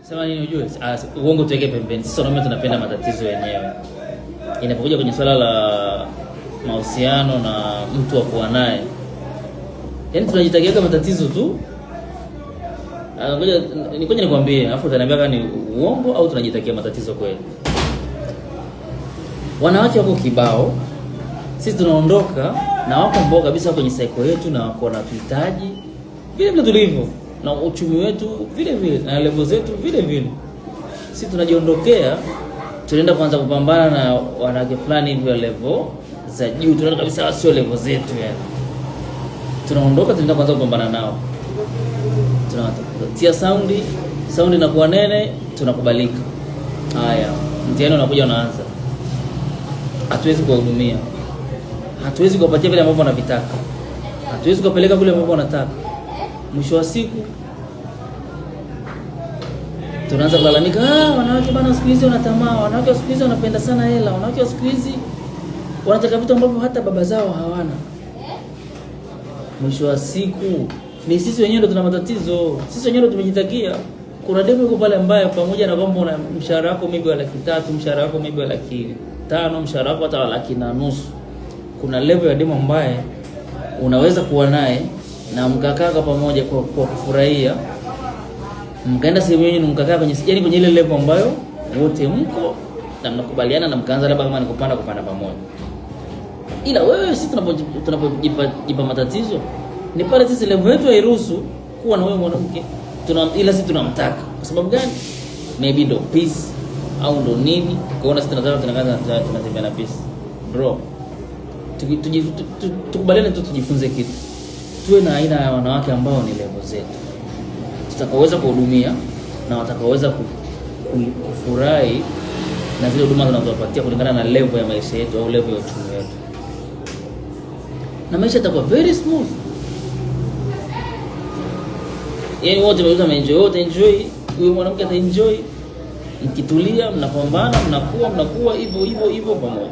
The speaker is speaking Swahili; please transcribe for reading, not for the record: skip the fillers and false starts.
Sema nini ujue? Uongo tuweke pembeni. Sisi wanaume tunapenda matatizo yenyewe. Inapokuja kwenye swala la mahusiano na mtu wa kuwa naye, yaani tunajitakia matatizo tu. Ngoja nikwambie, afu utaniambia kama ni uongo au tunajitakia matatizo kweli. Wanawake wako kibao, sisi tunaondoka na wako mbao kabisa kwenye cycle yetu, na wako na tuhitaji vile vile tulivyo, na uchumi wetu vile vile, na level zetu vile vile. Sisi tunajiondokea, tunaenda kwanza kupambana na wanawake fulani hivi wa level za juu, tunaenda kabisa sio level zetu yani. Tunaondoka, tunaenda kwanza kupambana nao. Tunatia sound inakuwa nene, tunakubalika. Haya, mtihani unakuja unaanza. Hatuwezi kuwahudumia. Hatuwezi kuwapatia vile ambavyo wanavitaka. Hatuwezi kuwapeleka kule ambavyo wanataka. Mwisho wa siku tunaanza kulalamika, wanawake bana siku hizi wana tamaa, wanawake siku hizi wanapenda sana hela, wanawake siku hizi wanataka vitu ambavyo hata baba zao hawana. Mwisho wa siku ni sisi wenyewe ndio tuna matatizo. Sisi wenyewe ndio tumejitakia. Kuna demu yuko pale ambaye pamoja na kwamba una mshahara wako maybe wa 300,000, mshahara wako maybe wa 500,000, mshahara wako hata wa 150,000. Kuna level ya demu ambaye unaweza kuwa naye na mkakaa pamoja kwa kufurahia. Mkaenda sehemu yenu mkakaa kwenye sijani kwenye ile level ambayo wote mko na mnakubaliana na mkaanza labda kama ni kupanda pamoja. Ila wewe sisi tunapojipa matatizo ni pale sisi level yetu hairuhusu kuwa na wewe mwanamke. Ila sisi tunamtaka. Kwa sababu gani? Maybe ndo peace au ndo nini? Kwaona sisi tunatembea na peace. Bro, tukubaliane tu, tujifunze kitu. Tuwe na aina ya wanawake ambao ni level zetu, tutakaoweza kuhudumia na watakaoweza kufurahi na zile huduma tunazowapatia kulingana na level ya maisha yetu au level ya uchumi wetu, na maisha yatakuwa very smooth. Yaani wote wote enjoy, huyo mwanamke ata enjoy, mkitulia, mnapambana, mnakuwa hivyo pamoja.